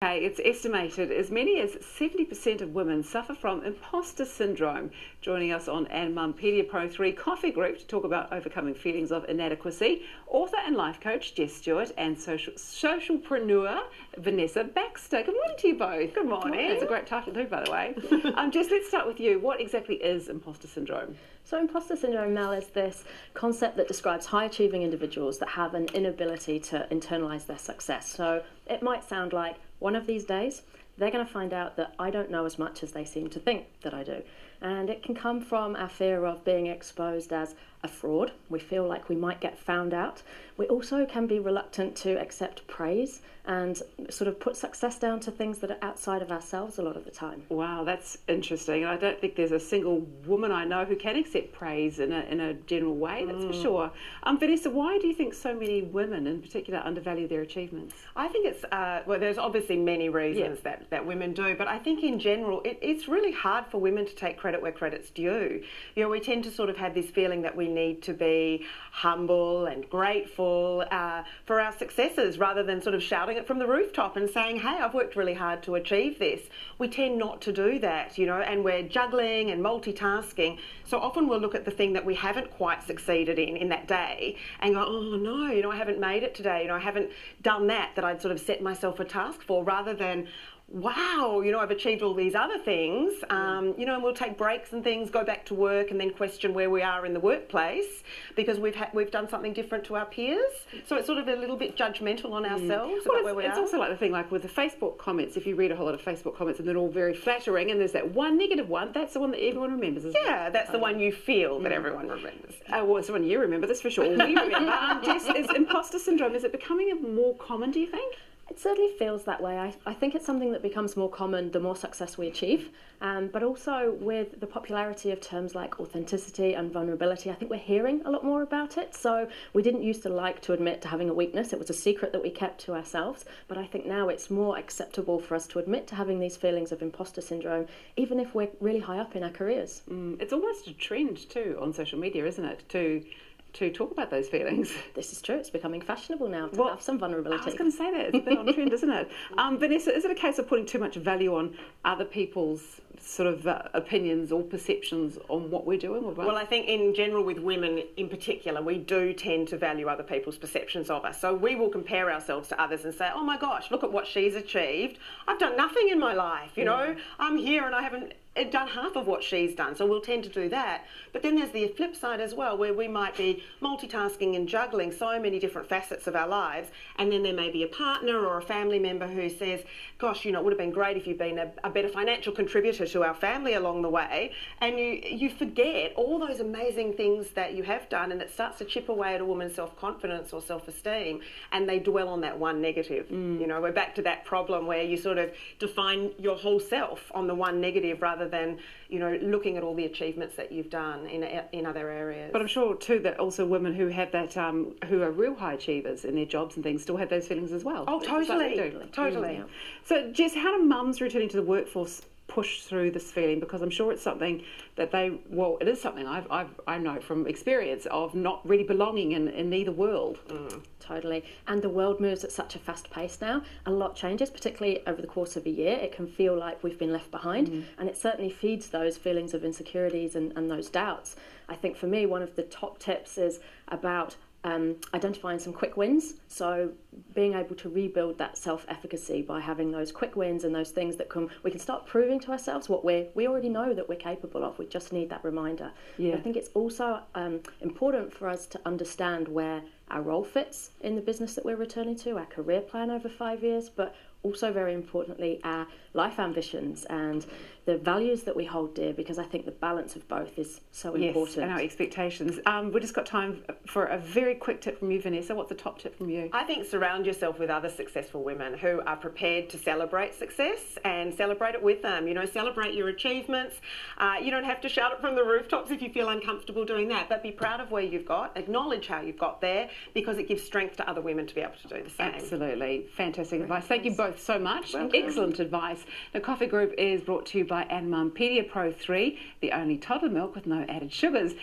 Okay, it's estimated as many as 70% of women suffer from imposter syndrome. Joining us on Imposter Pro 3 Coffee Group to talk about overcoming feelings of inadequacy, author and life coach Jess Stuart and socialpreneur Vanessa Baxter. Good morning to you both. Good morning. It's a great title too, by the way. Jess, let's start with you. What exactly is imposter syndrome? So imposter syndrome, Mel, is this concept that describes high-achieving individuals that have an inability to internalise their success. So it might sound like, one of these days, they're going to find out that I don't know as much as they seem to think that I do. And it can come from our fear of being exposed as a fraud. We feel like we might get found out. We also can be reluctant to accept praise and sort of put success down to things that are outside of ourselves a lot of the time. Wow, that's interesting. And I don't think there's a single woman I know who can accept praise in a general way, that's for sure. Vanessa, why do you think so many women in particular undervalue their achievements? I think it's, well, there's obviously many reasons that women do, but I think in general it's really hard for women to take credit where credit's due. You know, we tend to sort of have this feeling that we need to be humble and grateful for our successes rather than sort of shouting it from the rooftop and saying, hey, I've worked really hard to achieve this. We tend not to do that, you know, and we're juggling and multitasking. So often we'll look at the thing that we haven't quite succeeded in that day and go, oh no, you know, I haven't made it today, you know, I haven't done that I'd sort of set myself a task for, rather than, wow, you know, I've achieved all these other things, you know, and we'll take breaks and things, go back to work and then question where we are in the workplace because we've done something different to our peers. So it's sort of a little bit judgmental on ourselves about where we are. It's also like the thing, like with the Facebook comments, if you read a whole lot of Facebook comments and they're all very flattering and there's that one negative one, that's the one that everyone remembers, isn't it? Yeah, that's the one you feel that everyone remembers. Well, it's the one you remember, that's for sure. We remember. Jess, is imposter syndrome, is it becoming more common, do you think? It certainly feels that way. I think it's something that becomes more common the more success we achieve, but also with the popularity of terms like authenticity and vulnerability, I think we're hearing a lot more about it. So we didn't used to like to admit to having a weakness. It was a secret that we kept to ourselves, but I think now it's more acceptable for us to admit to having these feelings of imposter syndrome, even if we're really high up in our careers. It's almost a trend too on social media, isn't it, to talk about those feelings. This is true. It's becoming fashionable now to have some vulnerability. I was going to say that. It's a bit on trend, isn't it? Vanessa, is it a case of putting too much value on other people's sort of opinions or perceptions on what we're doing? Well, I think in general with women in particular, we do tend to value other people's perceptions of us. So we will compare ourselves to others and say, oh my gosh, look at what she's achieved. I've done nothing in my life, you know. I'm here and I haven't done half of what she's done, so we'll tend to do that. But then there's the flip side as well, where we might be multitasking and juggling so many different facets of our lives, and then there may be a partner or a family member who says, gosh, you know, it would have been great if you'd been a better financial contributor to our family along the way, and you forget all those amazing things that you have done, and it starts to chip away at a woman's self-confidence or self-esteem, and they dwell on that one negative. You know, we're back to that problem where you sort of define your whole self on the one negative rather than, you know, looking at all the achievements that you've done in other areas. But I'm sure too that also women who have that, who are real high achievers in their jobs and things, still have those feelings as well. Oh, totally. Totally. So, Jess, how do mums returning to the workforce push through this feeling? Because I'm sure it's something that it is something I know from experience of not really belonging in either world. Totally. And the world moves at such a fast pace now. A lot changes, particularly over the course of a year. It can feel like we've been left behind, and it certainly feeds those feelings of insecurities and those doubts. I think for me, one of the top tips is about identifying some quick wins. So being able to rebuild that self-efficacy by having those quick wins and those things that we can start proving to ourselves what we already know that we're capable of. We just need that reminder. I think it's also important for us to understand where our role fits in the business that we're returning to, our career plan over 5 years, but also very importantly our life ambitions and the values that we hold dear, because I think the balance of both is so important. And our expectations. We've just got time for a very quick tip from you, Vanessa. What's the top tip from you? I think surround yourself with other successful women who are prepared to celebrate success and celebrate it with them. You know, celebrate your achievements. You don't have to shout it from the rooftops if you feel uncomfortable doing that, but be proud of where you've got, acknowledge how you've got there, because it gives strength to other women to be able to do the same. Absolutely. Fantastic advice. Thank you both so much. Excellent advice. The Coffee Group is brought to you by Imposter Pro 3, the only toddler milk with no added sugars.